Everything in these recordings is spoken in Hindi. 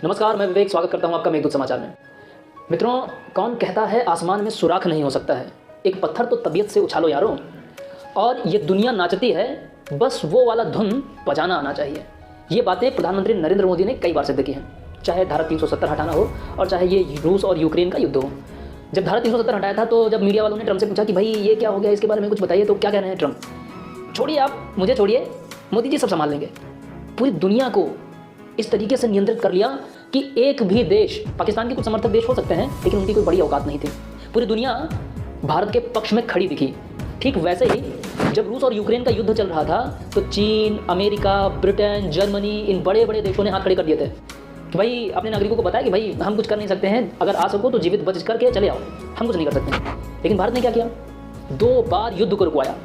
नमस्कार, मैं विवेक स्वागत करता हूं आपका मेघदूत समाचार में। मित्रों, कौन कहता है आसमान में सुराख नहीं हो सकता है। एक पत्थर तो तबीयत से उछालो यारों। और ये दुनिया नाचती है, बस वो वाला धुन बजाना आना चाहिए। ये बातें प्रधानमंत्री नरेंद्र मोदी ने कई बार सिद्ध की हैं, चाहे धारा 370 हटाना हो और चाहे ये रूस और यूक्रेन का युद्ध हो। जब धारा 370 हटाया था तो जब मीडिया वालों ने ट्रंप से पूछा कि भाई ये क्या हो गया, इसके बारे में कुछ बताइए, तो क्या कह रहे हैं ट्रंप? छोड़िए, आप मुझे छोड़िए, मोदी जी सब संभाल लेंगे। पूरी दुनिया को इस तरीके से नियंत्रित कर लिया कि एक भी देश, पाकिस्तान के कुछ समर्थक देश हो सकते हैं लेकिन उनकी कोई बड़ी औकात नहीं थी। पूरी दुनिया भारत के पक्ष में खड़ी दिखी। ठीक वैसे ही जब रूस और यूक्रेन का युद्ध चल रहा था तो चीन, अमेरिका, ब्रिटेन, जर्मनी, इन बड़े बड़े देशों ने हाथ खड़े कर दिए थे कि भाई अपने नागरिकों को बताया कि भाई हम कुछ कर नहीं सकते हैं, अगर आ सको तो जीवित बच करके चले आओ, हम कुछ नहीं कर सकते हैं। लेकिन भारत ने क्या किया? 2 बार युद्ध को रुकवाया।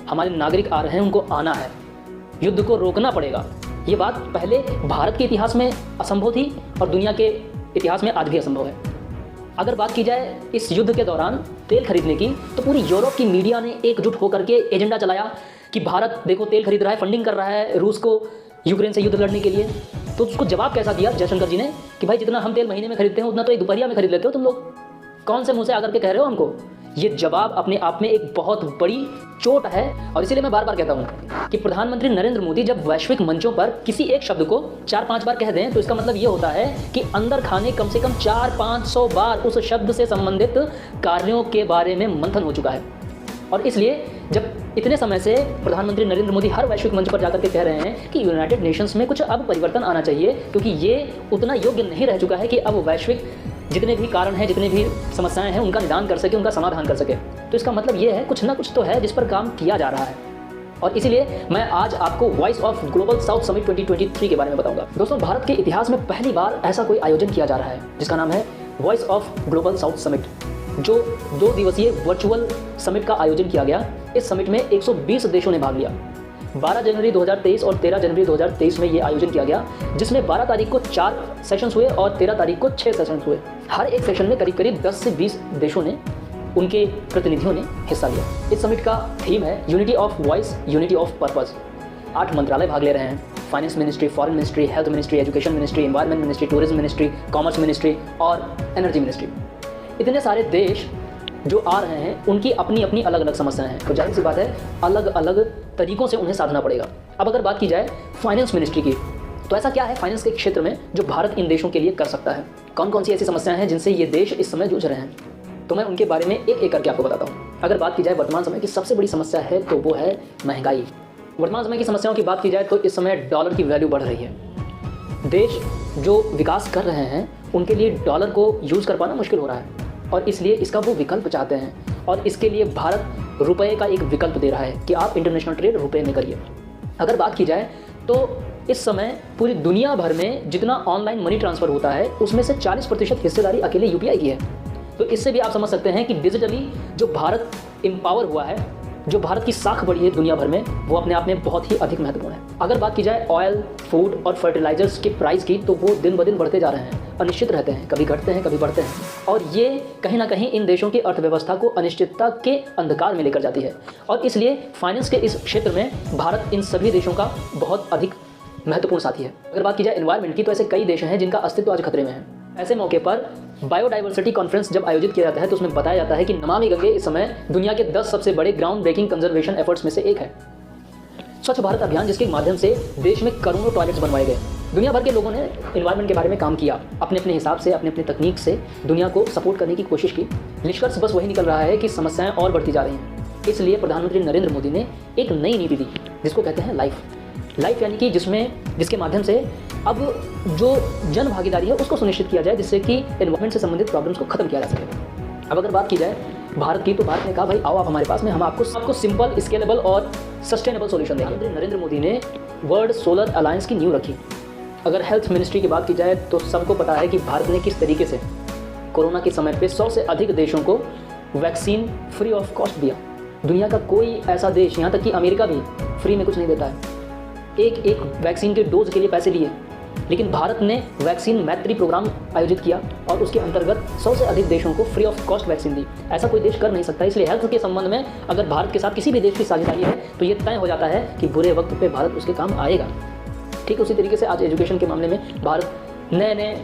हमारे नागरिक आ रहे हैं, उनको आना है, युद्ध को रोकना पड़ेगा। ये बात पहले भारत के इतिहास में असंभव थी और दुनिया के इतिहास में आज भी असंभव है। अगर बात की जाए इस युद्ध के दौरान तेल खरीदने की, तो पूरी यूरोप की मीडिया ने एकजुट होकर के एजेंडा चलाया कि भारत देखो तेल खरीद रहा है, फंडिंग कर रहा है रूस को यूक्रेन से युद्ध लड़ने के लिए। तो उसको जवाब कैसा दिया जयशंकर जी ने कि भाई जितना हम तेल महीने में खरीदते हैं उतना तो एक दोपहरिया में खरीद लेते हो तुम लोग, कौन से मुँह से आकर के कह रहे हो हमको? ये जवाब अपने आप में एक बहुत बड़ी चोट है। और इसीलिए मैं बार बार कहता हूं कि प्रधानमंत्री नरेंद्र मोदी जब वैश्विक मंचों पर किसी एक शब्द को 4-5 बार कह दें तो इसका मतलब ये होता है कि अंदर खाने कम से कम 400-500 बार उस शब्द से संबंधित कार्यों के बारे में मंथन हो चुका है। और इसलिए जब इतने समय से प्रधानमंत्री नरेंद्र मोदी हर वैश्विक मंच पर जाकर के कह रहे हैं कि यूनाइटेड नेशंस में कुछ अब परिवर्तन आना चाहिए, क्योंकि ये उतना योग्य नहीं रह चुका है कि अब वैश्विक जितने भी कारण हैं, जितने भी समस्याएं हैं, उनका निदान कर सके, उनका समाधान कर सके। तो इसका मतलब ये है कुछ ना कुछ तो है जिस पर काम किया जा रहा है। और इसीलिए मैं आज आपको voice of global south summit 2023 के बारे में बताऊंगा। दोस्तों, भारत के इतिहास में पहली बार ऐसा कोई आयोजन किया जा रहा है जिसका नाम है voice of global south summit, जो 2 दिवसीय वर्चुअल समिट का आयोजन किया गया। इस समिट में 120 देशों ने भाग लिया। 12 जनवरी 2023 और 13 जनवरी 2023 में ये आयोजन किया गया, जिसमें 12 तारीख को 4 सेशंस हुए और 13 तारीख को 6 सेशंस हुए। हर एक सेशन में करीब करीब 10 से 20 देशों ने, उनके प्रतिनिधियों ने हिस्सा लिया। इस समिट का थीम है unity of voice, unity of purpose. 8 मंत्रालय भाग ले रहे हैं: finance ministry, foreign ministry, health ministry, education ministry, environment ministry, tourism ministry, commerce ministry और एनर्जी मिनिस्ट्री। इतने सारे देश जो आ रहे हैं, उनकी अपनी अपनी अलग अलग समस्याएं हैं, तो जाहिर सी बात है अलग अलग तरीकों से उन्हें साधना पड़ेगा। अब अगर बात की जाए फाइनेंस मिनिस्ट्री की, तो ऐसा क्या है फाइनेंस के क्षेत्र में जो भारत इन देशों के लिए कर सकता है? कौन कौन सी ऐसी समस्याएं हैं जिनसे ये देश इस समय जूझ रहे हैं? तो मैं उनके बारे में एक एक करके आपको बताता हूँ। अगर बात की जाए वर्तमान समय की सबसे बड़ी समस्या है तो वो है महंगाई। वर्तमान समय की समस्याओं की बात की जाए तो इस समय डॉलर की वैल्यू बढ़ रही है। देश जो विकास कर रहे हैं उनके लिए डॉलर को यूज़ कर पाना मुश्किल हो रहा है और इसलिए इसका वो विकल्प चाहते हैं और इसके लिए भारत रुपए का एक विकल्प दे रहा है कि आप इंटरनेशनल ट्रेड रुपए में करिए। अगर बात की जाए तो इस समय पूरी दुनिया भर में जितना ऑनलाइन मनी ट्रांसफ़र होता है उसमें से 40% हिस्सेदारी अकेले यूपीआई की है। तो इससे भी आप समझ सकते हैं कि डिजिटली जो भारत एम्पावर हुआ है, जो भारत की साख बढ़ी है दुनिया भर में, वो अपने आप में बहुत ही अधिक महत्वपूर्ण है। अगर बात की जाए ऑयल, फूड और फर्टिलाइजर्स के प्राइस की, तो वो दिन ब दिन बढ़ते जा रहे हैं, अनिश्चित रहते हैं, कभी घटते हैं कभी बढ़ते हैं और ये कहीं ना कहीं इन देशों की अर्थव्यवस्था को अनिश्चितता के अंधकार में लेकर जाती है। और इसलिए फाइनेंस के इस क्षेत्र में भारत इन सभी देशों का बहुत अधिक महत्वपूर्ण साथी है। अगर बात की जाए एनवायरमेंट की, तो ऐसे कई देश हैं जिनका अस्तित्व आज खतरे में है। ऐसे मौके पर बायोडाइवर्सिटी कॉन्फ्रेंस जब आयोजित किया जाता है तो उसमें बताया जाता है कि नमामि गंगे इस समय दुनिया के 10 सबसे बड़े ग्राउंड ब्रेकिंग कंजर्वेशन एफर्ट्स में से एक है। स्वच्छ भारत अभियान, जिसके माध्यम से देश में करोड़ों टॉयलेट्स बनवाए गए। दुनिया भर के लोगों ने एनवायरमेंट के बारे में काम किया, अपने अपने हिसाब से, अपने अपने तकनीक से दुनिया को सपोर्ट करने की कोशिश की। निष्कर्ष बस वही निकल रहा है कि समस्याएं और बढ़ती जा रही हैं। इसलिए प्रधानमंत्री नरेंद्र मोदी ने एक नई नीति दी जिसको कहते हैं लाइफ, यानी कि जिसके माध्यम से अब जो जन भागीदारी है उसको सुनिश्चित किया जाए, जिससे कि एनवायरमेंट से संबंधित प्रॉब्लम्स को खत्म किया जा सके। अब अगर बात की जाए भारत की, तो भारत ने कहा भाई आओ आप हमारे पास में, हम आपको सिंपल, स्केलेबल और सस्टेनेबल सोल्यूशन देंगे। नरेंद्र मोदी ने वर्ल्ड सोलर अलायंस की नींव रखी। अगर हेल्थ मिनिस्ट्री की बात की जाए तो सबको पता है कि भारत ने किस तरीके से कोरोना के समय पे 100 से अधिक देशों को वैक्सीन फ्री ऑफ कॉस्ट दिया। दुनिया का कोई ऐसा देश, यहाँ तक कि अमेरिका भी फ्री में कुछ नहीं देता है, एक वैक्सीन के डोज के लिए पैसे लिए। लेकिन भारत ने वैक्सीन मैत्री प्रोग्राम आयोजित किया और उसके अंतर्गत 100 से अधिक देशों को फ्री ऑफ कॉस्ट वैक्सीन दी। ऐसा कोई देश कर नहीं सकता। इसलिए हेल्थ के संबंध में अगर भारत के साथ किसी भी देश की साझेदारी है तो ये तय हो जाता है कि बुरे वक्त पे भारत उसके काम आएगा। ठीक उसी तरीके से आज एजुकेशन के मामले में भारत नए नए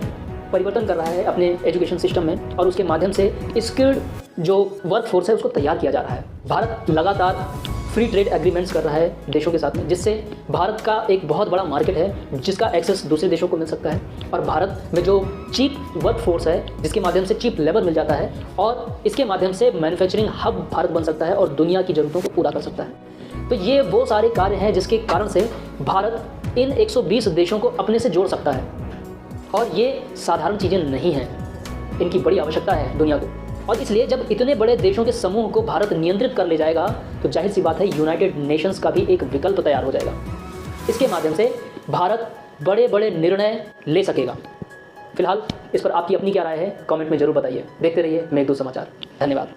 परिवर्तन कर रहा है अपने एजुकेशन सिस्टम में और उसके माध्यम से स्किल्ड जो वर्क फोर्स है उसको तैयार किया जा रहा है। भारत लगातार फ्री ट्रेड एग्रीमेंट्स कर रहा है देशों के साथ में, जिससे भारत का एक बहुत बड़ा मार्केट है जिसका एक्सेस दूसरे देशों को मिल सकता है। और भारत में जो चीप वर्क फोर्स है जिसके माध्यम से चीप लेबर मिल जाता है और इसके माध्यम से मैन्युफैक्चरिंग हब भारत बन सकता है और दुनिया की ज़रूरतों को पूरा कर सकता है। तो ये वो सारे कार्य हैं जिसके कारण से भारत इन 120 देशों को अपने से जोड़ सकता है और ये साधारण चीज़ें नहीं हैं, इनकी बड़ी आवश्यकता है दुनिया को। और इसलिए जब इतने बड़े देशों के समूह को भारत नियंत्रित कर ले जाएगा तो जाहिर सी बात है यूनाइटेड नेशंस का भी एक विकल्प तैयार हो जाएगा। इसके माध्यम से भारत बड़े बड़े निर्णय ले सकेगा। फिलहाल इस पर आपकी अपनी क्या राय है कमेंट में ज़रूर बताइए। देखते रहिए मेघदूत समाचार। धन्यवाद।